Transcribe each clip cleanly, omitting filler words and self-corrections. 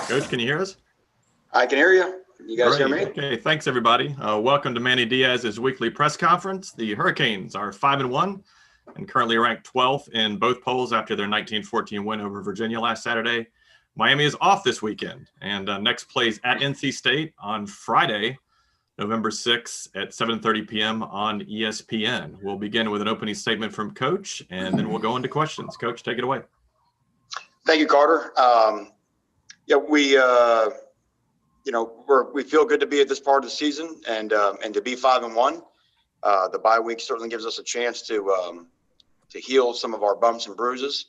Coach, can you hear us? I can hear you. You guys hear me? Okay, thanks everybody. Welcome to Manny Diaz's weekly press conference. The Hurricanes are 5-1 and currently ranked 12th in both polls after their 19-14 win over Virginia last Saturday. Miami is off this weekend and next plays at NC State on Friday, November 6th at 7:30 p.m. on ESPN. We'll begin with an opening statement from Coach, and then we'll go into questions. Coach, take it away. Thank you, Carter. We feel good to be at this part of the season and to be 5-1. The bye week certainly gives us a chance to heal some of our bumps and bruises.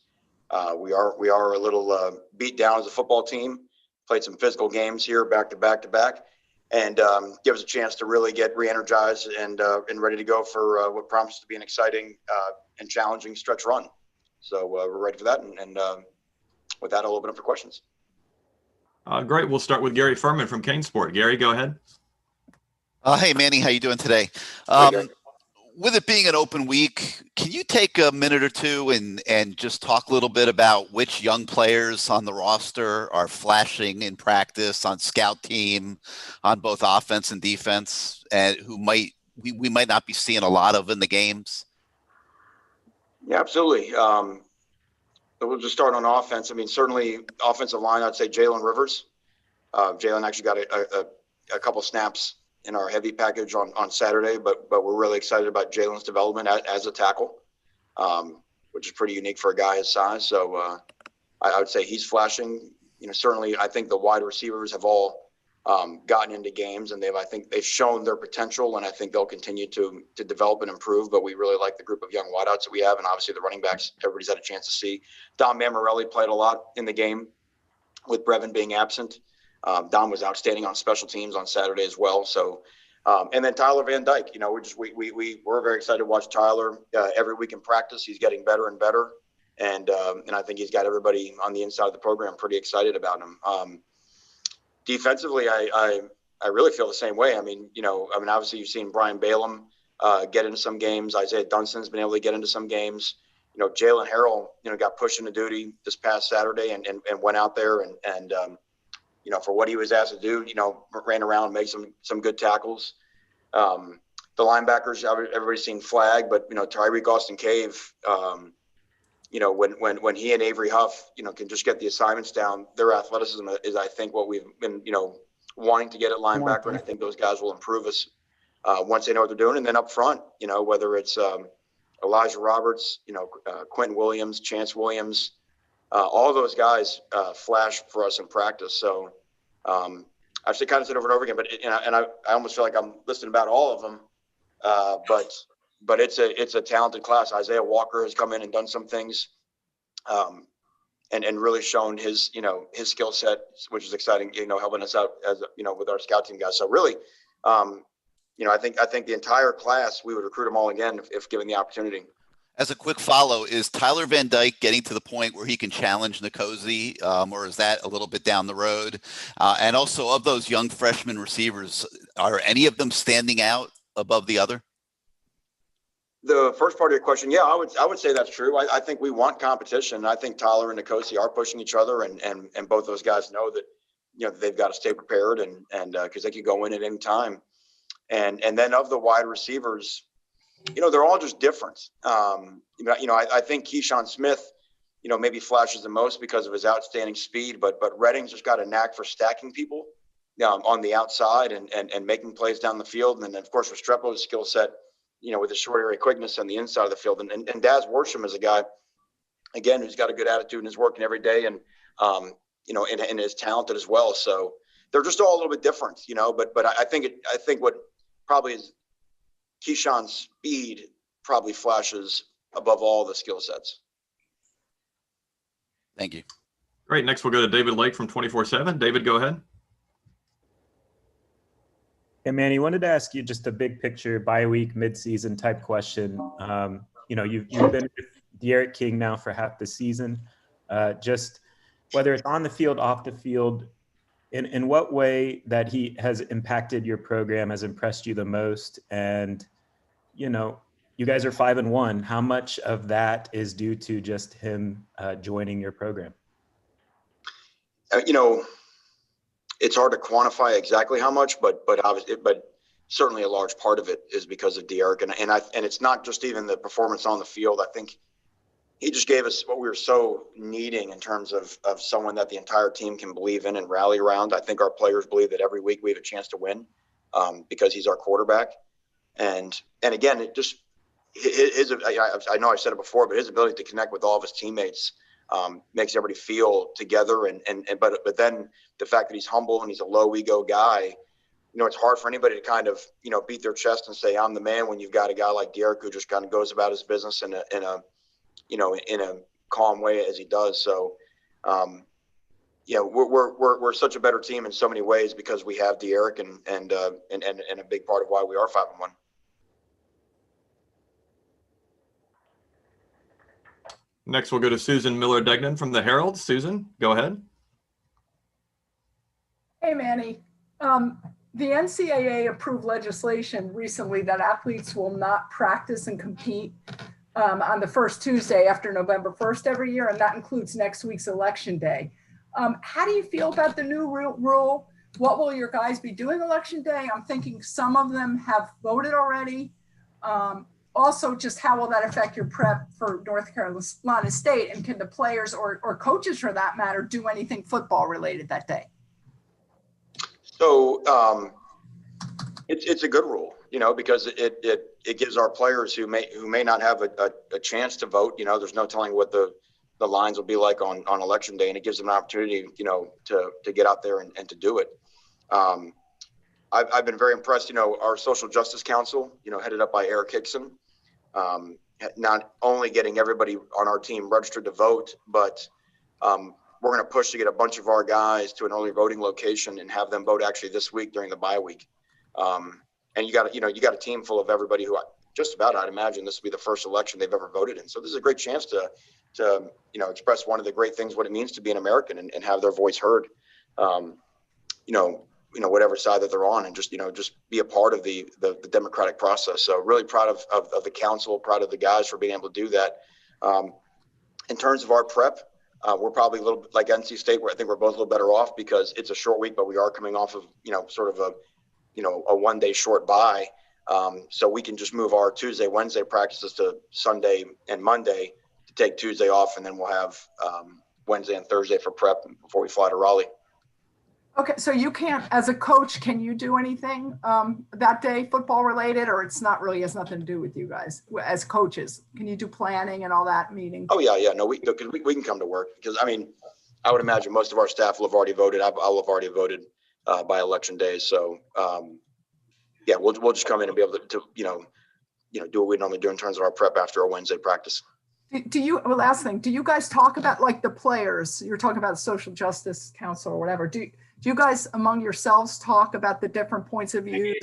We are a little beat down as a football team. Played some physical games here back to back, and give us a chance to really get re-energized and ready to go for what promises to be an exciting and challenging stretch run. So we're ready for that, and with that, I'll open up for questions. Great. We'll start with Gary Ferman from Kane Sport. Gary, go ahead. Hey, Manny, how you doing today? With it being an open week, can you take a minute or two and just talk a little bit about which young players on the roster are flashing in practice, on scout team, on both offense and defense, and who we might not be seeing a lot of in the games? Yeah, absolutely. We'll just start on offense. I mean, certainly offensive line, I'd say Jalen Rivers. Jalen actually got a couple snaps in our heavy package on Saturday, but we're really excited about Jalen's development as a tackle, which is pretty unique for a guy his size. So I would say he's flashing. Certainly I think the wide receivers have all gotten into games, and I think they've shown their potential, and I think they'll continue to develop and improve. But we really like the group of young wideouts that we have, and obviously the running backs everybody's had a chance to see. Dom Mammarelli played a lot in the game with Brevin being absent. Dom was outstanding on special teams on Saturday as well. So, and then Tyler Van Dyke. We're very excited to watch Tyler every week in practice. He's getting better and better, and I think he's got everybody on the inside of the program pretty excited about him. Defensively, I really feel the same way. I mean, obviously you've seen Brian Balaam get into some games. Isaiah Dunston's been able to get into some games. Jalen Harrell, got pushed into duty this past Saturday and went out there and for what he was asked to do, ran around and made some good tackles. The linebackers, everybody's seen Flag, but Tyreek Austin Cave, when he and Avery Huff, can just get the assignments down, their athleticism is, I think, what we've been, wanting to get at linebacker. And I think those guys will improve us once they know what they're doing. And then up front, whether it's Elijah Roberts, Quentin Williams, Chance Williams, all those guys flash for us in practice. So I've actually kind of said over and over again, but I almost feel like I'm listening about all of them. But it's a talented class. Isaiah Walker has come in and done some things, and really shown his his skill set, which is exciting. Helping us out as with our scout team guys. So really, I think the entire class, we would recruit them all again if given the opportunity. As a quick follow, is Tyler Van Dyke getting to the point where he can challenge Nkosi, or is that a little bit down the road? And also, of those young freshman receivers, are any of them standing out above the other? The first part of your question, yeah, I would say that's true. I think we want competition. I think Tyler and Nkosi are pushing each other, and both those guys know that they've got to stay prepared and because they could go in at any time. And then of the wide receivers, they're all just different. I think Keyshawn Smith, maybe flashes the most because of his outstanding speed, but Redding's just got a knack for stacking people on the outside and making plays down the field. And then of course Restrepo's skill set, with his short area quickness on the inside of the field. And Daz Worsham is a guy, again, who's got a good attitude and is working every day and is talented as well. So they're just all a little bit different, but I think what probably is Keyshawn's speed probably flashes above all the skill sets. Thank you. Great. Next, we'll go to David Lake from 24/7. David, go ahead. Hey, Manny, wanted to ask you just a big picture, bye-week, mid-season type question. You've been with D'Eriq King now for half the season. Just whether it's on the field, off the field, in what way that he has impacted your program has impressed you the most? And, you guys are 5-1. How much of that is due to just him joining your program? it's hard to quantify exactly how much, but obviously, but certainly a large part of it is because of Derek, and it's not just even the performance on the field. I think he just gave us what we were so needing in terms of someone that the entire team can believe in and rally around. I think our players believe that every week we have a chance to win because he's our quarterback. And again, it just I know I said it before, but his ability to connect with all of his teammates makes everybody feel together. But then the fact that he's humble and he's a low ego guy, it's hard for anybody to kind of, beat their chest and say, I'm the man, when you've got a guy like Derek who just kind of goes about his business in a calm way as he does. So, we're such a better team in so many ways because we have Derek and a big part of why we are 5-1. Next, we'll go to Susan Miller-Degnan from the Herald. Susan, go ahead. Hey, Manny. The NCAA approved legislation recently that athletes will not practice and compete on the first Tuesday after November 1st every year, and that includes next week's election day. How do you feel about the new rule? What will your guys be doing election day? I'm thinking some of them have voted already. Also, just how will that affect your prep for North Carolina State? And can the players or coaches, for that matter, do anything football related that day? So it's a good rule, because it gives our players who may not have a chance to vote. There's no telling what the lines will be like on election day, and it gives them an opportunity, to get out there and to do it. I've been very impressed. Our Social Justice Council, headed up by Eric Hickson, not only getting everybody on our team registered to vote, but we're going to push to get a bunch of our guys to an early voting location and have them vote actually this week during the bye week. And you got a team full of everybody who just about, I'd imagine this will be the first election they've ever voted in. So this is a great chance to express one of the great things, what it means to be an American and have their voice heard, whatever side that they're on, and just be a part of the democratic process. So really proud of the council, proud of the guys for being able to do that. In terms of our prep, we're probably a little bit like NC State, where I think we're both a little better off because it's a short week, but we are coming off of, sort of a 1 day short bye. So we can just move our Tuesday, Wednesday practices to Sunday and Monday to take Tuesday off. And then we'll have Wednesday and Thursday for prep before we fly to Raleigh. Okay. So you can't, as a coach, can you do anything that day football related, or it's not really has nothing to do with you guys as coaches? Can you do planning and all that meeting? Oh yeah. No, we can come to work because I would imagine most of our staff will have already voted. I'll have already voted by election day. So we'll just come in and be able to do what we normally do in terms of our prep after our Wednesday practice. Last thing, do you guys talk about, like, the players? You're talking about the Social Justice Council or whatever. Do you guys among yourselves talk about the different points of view?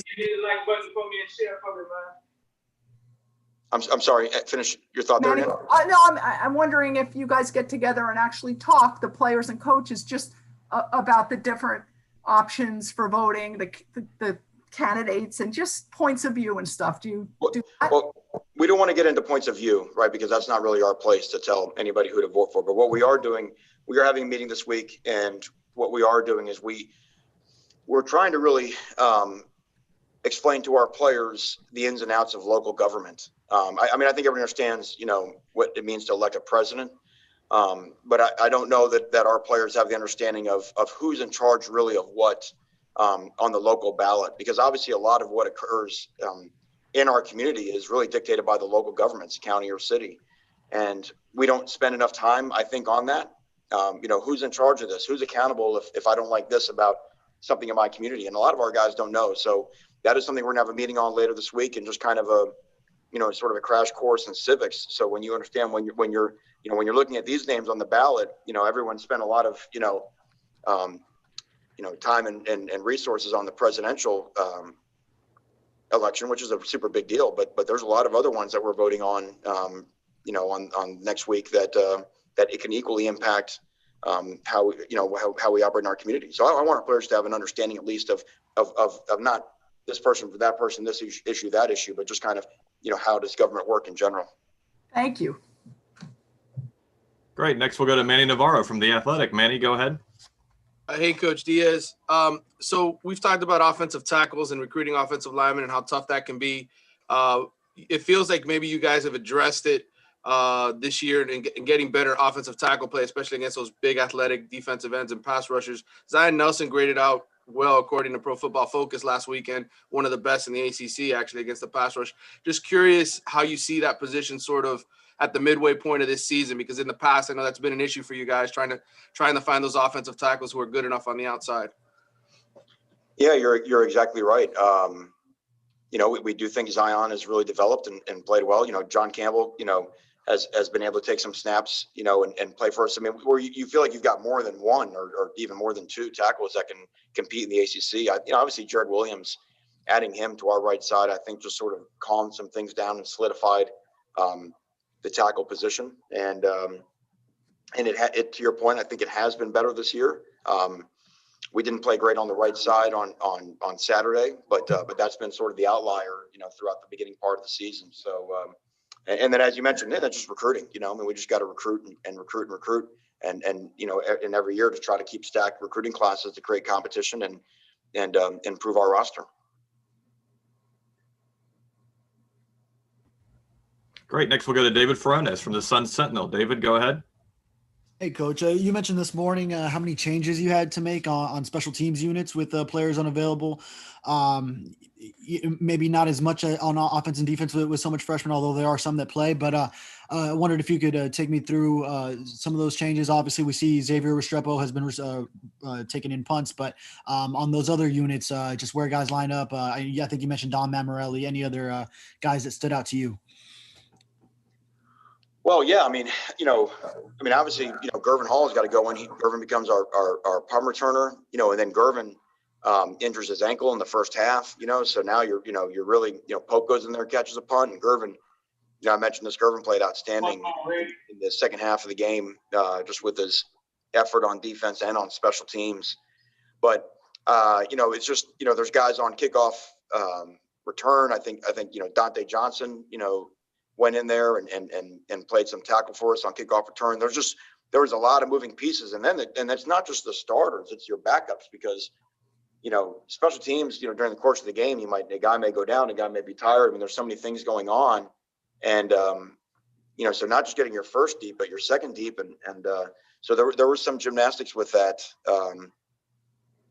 I'm sorry. Finish your thought there. No, I'm wondering if you guys get together and actually talk, the players and coaches, just about the different options for voting, the candidates, and just points of view and stuff. Do that? Well, we don't want to get into points of view, right? Because that's not really our place to tell anybody who to vote for. But what we are doing, we are having a meeting this week, and what we are doing is we're trying to really explain to our players the ins and outs of local government. I think everyone understands, what it means to elect a president. But I don't know that our players have the understanding of who's in charge really of what on the local ballot, because obviously a lot of what occurs in our community is really dictated by the local governments, county or city. And we don't spend enough time, I think, on that. Who's in charge of this? Who's accountable if I don't like this about something in my community? And a lot of our guys don't know. So that is something we're gonna have a meeting on later this week, and just kind of sort of a crash course in civics. So when you understand when you're looking at these names on the ballot, everyone spent a lot of time and resources on the presidential election, which is a super big deal. But there's a lot of other ones that we're voting on, on next week that it can equally impact how we operate in our community. So I want our players to have an understanding, at least of not this person for that person, this issue, that issue, but just kind of how does government work in general. Thank you. Great. Next, we'll go to Manny Navarro from The Athletic. Manny, go ahead. Hey, Coach Diaz. So we've talked about offensive tackles and recruiting offensive linemen and how tough that can be. It feels like maybe you guys have addressed it this year and getting better offensive tackle play, especially against those big athletic defensive ends and pass rushers. Zion Nelson graded out well, according to Pro Football Focus last weekend, one of the best in the ACC actually against the pass rush. Just curious how you see that position sort of at the midway point of this season, because in the past, I know that's been an issue for you guys trying to find those offensive tackles who are good enough on the outside. Yeah, you're exactly right. We do think Zion has really developed and played well. John Campbell, has been able to take some snaps, and play for us. I mean, where you feel like you've got more than one or even more than two tackles that can compete in the ACC. Obviously Jared Williams, adding him to our right side, I think just sort of calmed some things down and solidified the tackle position. And it to your point, I think it has been better this year. We didn't play great on the right side on Saturday, but that's been sort of the outlier, throughout the beginning part of the season. So, and then as you mentioned, that's just recruiting. We just got to recruit and recruit, and every year to try to keep stacked recruiting classes to create competition and improve our roster. Great. Next, we'll go to David Furones from the Sun Sentinel. David, go ahead. Hey, Coach. You mentioned this morning how many changes you had to make on special teams units with players unavailable. Maybe not as much on offense and defense with so much freshmen, although there are some that play. But I wondered if you could take me through some of those changes. Obviously, we see Xavier Restrepo has been taking in punts, but on those other units, just where guys line up. I think you mentioned Don Mammarelli. Any other guys that stood out to you? Well, yeah, obviously, Gervin Hall has got to go in. Gervin becomes our punt returner, and then Gervin injures his ankle in the first half, so now you're really, Pope goes in there, catches a punt, and Gervin, I mentioned this, Gervin played outstanding in the second half of the game, just with his effort on defense and on special teams. But, it's just, there's guys on kickoff return. I think, Dante Johnson, went in there and played some tackle for us on kickoff return. There was a lot of moving pieces. And it's not just the starters, it's your backups, because, special teams, during the course of the game, a guy may go down, a guy may be tired. There's so many things going on. And, so not just getting your first deep, but your second deep. And so there was some gymnastics with that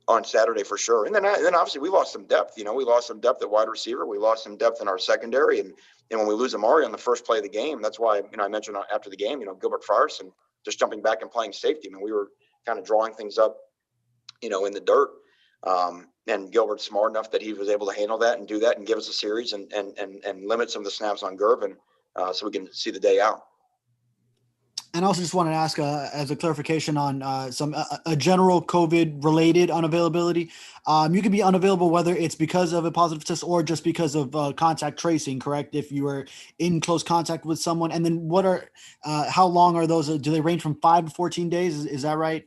on Saturday for sure. And then obviously we lost some depth. We lost some depth at wide receiver. We lost some depth in our secondary. And when we lose Amari on the first play of the game, that's why, I mentioned after the game, Gilbert Frierson just jumping back and playing safety. We were kind of drawing things up, in the dirt. And Gilbert's smart enough that he was able to handle that and do that and give us a series and limit some of the snaps on Gervin so we can see the day out. And I also just wanted to ask, as a clarification on some a general COVID-related unavailability. You could be unavailable whether it's because of a positive test or just because of contact tracing, correct? If you were in close contact with someone. And then how long are those? Do they range from 5 to 14 days? Is that right?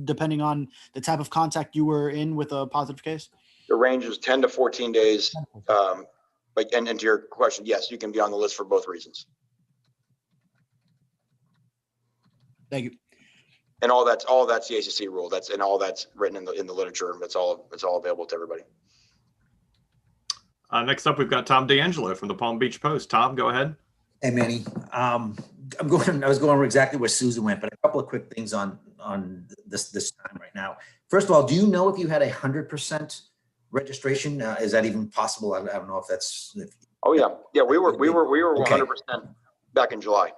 Depending on the type of contact you were in with a positive case? The range is 10 to 14 days. But to your question, yes, you can be on the list for both reasons. Thank you. And all that's the ACC rule. That's written in the literature. It's all available to everybody. Next up, we've got Tom D'Angelo from the Palm Beach Post. Tom, go ahead. Hey, Manny. I was going exactly where Susan went, but a couple of quick things on this time right now. First of all, do you know if you had 100% registration? Is that even possible? I don't know if that's. Oh yeah. We were 100% back in July.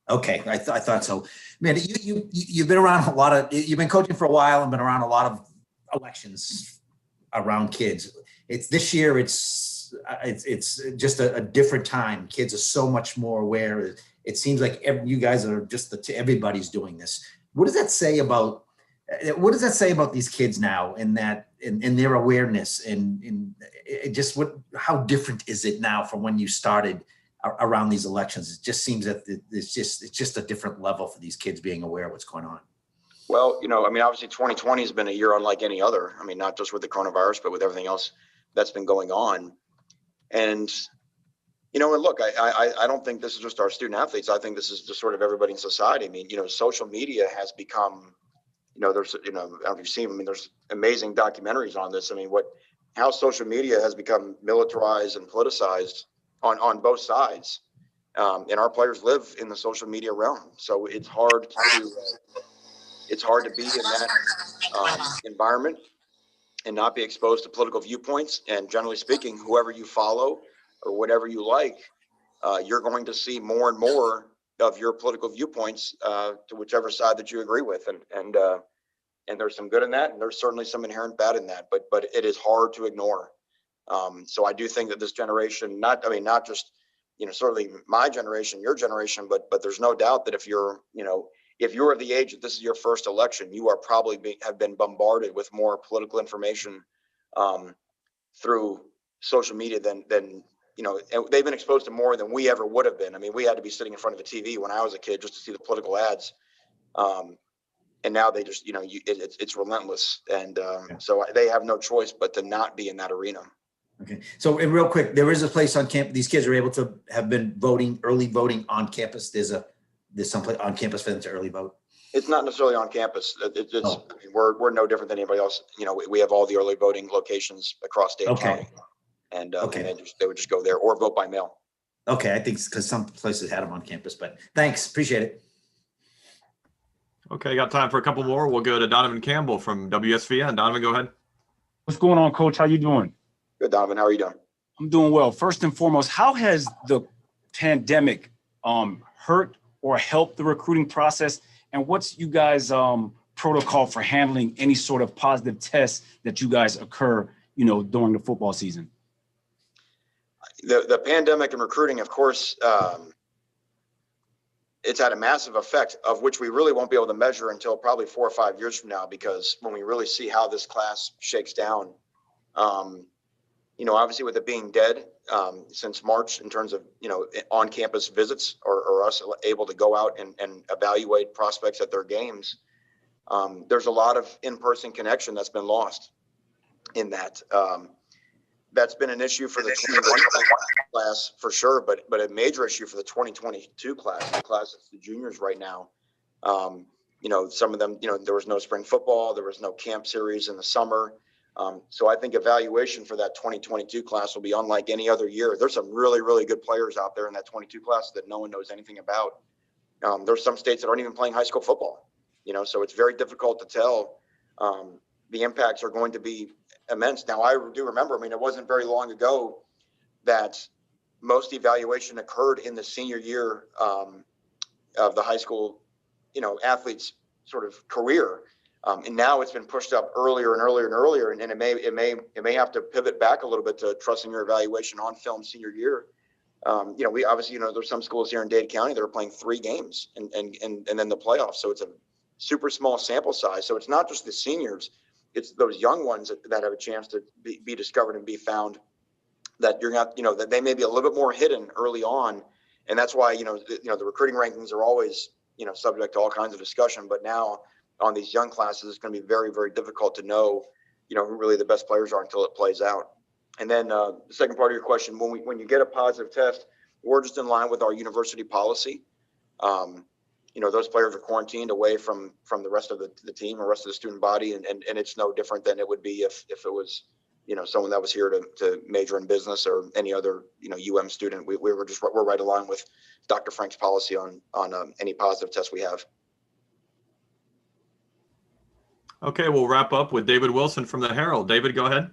Okay, I thought so. Man, you've been around a lot of. You've been coaching for a while and been around a lot of elections around kids. This year. It's just a different time. Kids are so much more aware. It seems like you guys are everybody's doing this. What does that say about these kids now and their awareness and just how different is it now from when you started around these elections? It just seems that it's just a different level for these kids being aware of what's going on. Well, obviously 2020 has been a year unlike any other. Not just with the coronavirus, but with everything else that's been going on. And, and look, I don't think this is just our student athletes. I think this is just sort of everybody in society. Social media has become there's, I don't know if you've seen, I mean, there's amazing documentaries on this. I mean, how social media has become militarized and politicized on both sides. And our players live in the social media realm. So it's hard to be in that environment and not be exposed to political viewpoints. And generally speaking, whoever you follow or whatever you like, you're going to see more and more of your political viewpoints to whichever side that you agree with. And there's some good in that, and there's certainly some inherent bad in that, but it is hard to ignore. So I do think that this generation, not just, certainly my generation, your generation, but there's no doubt that if you're of the age that this is your first election, you are probably have been bombarded with more political information through social media than and they've been exposed to more than we ever would have been. I mean, we had to be sitting in front of a TV when I was a kid just to see the political ads. And now they just, it's relentless. And so they have no choice but to not be in that arena. Okay. So real quick, there is a place on campus. These kids are able to have been early voting on campus. There's some place on campus for them to early vote. It's not necessarily on campus. I mean, we're no different than anybody else. We have all the early voting locations across Dade County. And, and they would just go there or vote by mail. Okay. I think because some places had them on campus, but thanks. Appreciate it. Okay, got time for a couple more. We'll go to Donovan Campbell from WSVN. Donovan, go ahead. What's going on, Coach? How you doing? Good, Donovan. How are you doing? I'm doing well. First and foremost, how has the pandemic hurt or helped the recruiting process? And what's you guys' protocol for handling any sort of positive tests that you guys occur, during the football season? The pandemic and recruiting, of course, it's had a massive effect of which we really won't be able to measure until probably 4 or 5 years from now, because when we really see how this class shakes down, obviously with it being dead since March in terms of, on-campus visits or us able to go out and evaluate prospects at their games, there's a lot of in-person connection that's been lost in that. That's been an issue for the 21 class for sure, but a major issue for the 2022 class, the class that's the juniors right now. Some of them, there was no spring football, there was no camp series in the summer. So I think evaluation for that 2022 class will be unlike any other year. There's some really, really good players out there in that 22 class that no one knows anything about. There's some states that aren't even playing high school football, so it's very difficult to tell. The impacts are going to be immense. Now, I do remember, it wasn't very long ago that most evaluation occurred in the senior year of the high school, athletes' sort of career. And now it's been pushed up earlier and earlier and earlier. And it may have to pivot back a little bit to trusting your evaluation on film senior year. We obviously, there's some schools here in Dade County that are playing 3 games and then the playoffs. So it's a super small sample size. So it's not just the seniors, it's those young ones that have a chance to be discovered and be found, that you're not, that they may be a little bit more hidden early on. And that's why, the recruiting rankings are always, subject to all kinds of discussion. But now on these young classes, it's going to be very, very difficult to know, who really the best players are until it plays out. And then the second part of your question, when you get a positive test, we're just in line with our university policy. Those players are quarantined away from the rest of the team or rest of the student body. And it's no different than it would be if it was, someone that was here to major in business or any other, UM student. We're right along with Dr. Frank's policy on any positive test we have. Okay, we'll wrap up with David Wilson from the Herald. David, go ahead.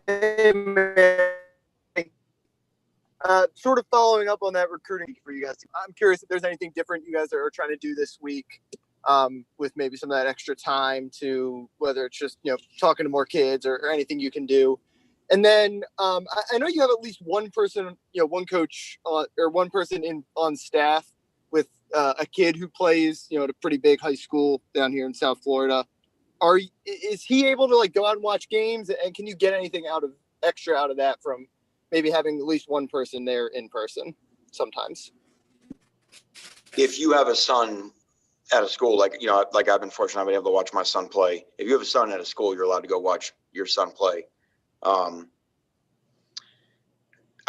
Hey, man. Sort of following up on that recruiting for you guys. I'm curious if there's anything different you guys are trying to do this week with maybe some of that extra time, to whether it's just, talking to more kids or anything you can do. And then I know you have at least one person, one coach or one person on staff with a kid who plays, at a pretty big high school down here in South Florida. Is he able to go out and watch games, and can you get anything extra out of that from maybe having at least one person there in person sometimes? If you have a son at a school, like I've been fortunate, I've been able to watch my son play. If you have a son at a school, you're allowed to go watch your son play.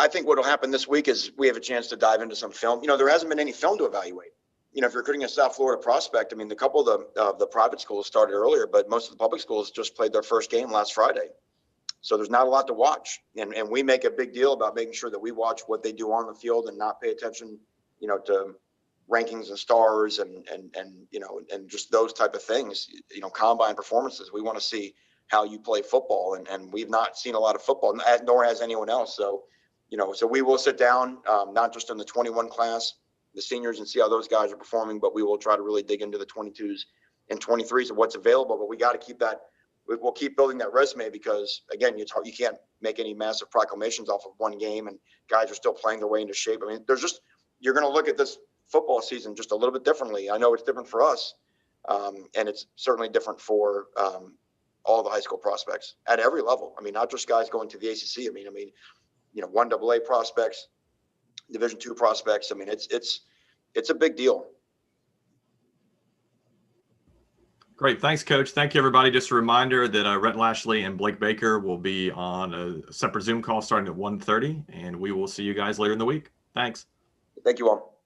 I think what will happen this week is we have a chance to dive into some film. There hasn't been any film to evaluate. you know, if you're recruiting a South Florida prospect, I mean, a couple of the private schools started earlier, but most of the public schools just played their first game last Friday. So there's not a lot to watch. And we make a big deal about making sure that we watch what they do on the field and not pay attention, you know, to rankings and stars and you know, and just those type of things, you know, combine performances. We want to see how you play football. And we've not seen a lot of football, nor has anyone else. So, you know, so we will sit down, not just in the 21 class, the seniors, and see how those guys are performing, but we will try to really dig into the 22s and 23s of what's available. But we got to keep that. We'll keep building that resume because, again, you can't make any massive proclamations off of one game, and guys are still playing their way into shape. I mean, you're going to look at this football season just a little bit differently. I know it's different for us, and it's certainly different for all the high school prospects at every level. I mean, not just guys going to the ACC. I mean, you know, 1AA prospects, Division II prospects. I mean, it's a big deal. Great. Thanks, Coach. Thank you, everybody. Just a reminder that Rhett Lashley and Blake Baker will be on a separate Zoom call starting at 1:30, and we will see you guys later in the week. Thanks. Thank you all.